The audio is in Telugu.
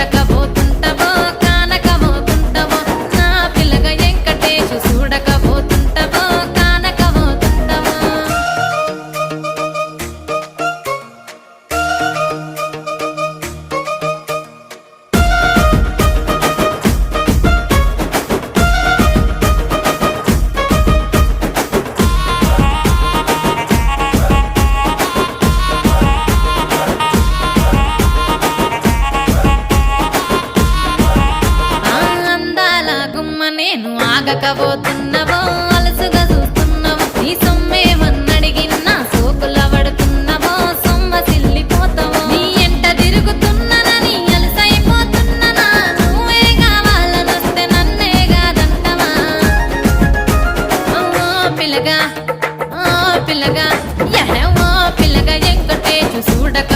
చూడకపోతుంటవో కానకపోతుంటవో నా పిల్లగా వెంకటేశు చూడకపోతుంటవో కానకపోతుంటవో అందాల గుమ్మ నేను ఆగకపోతున్నా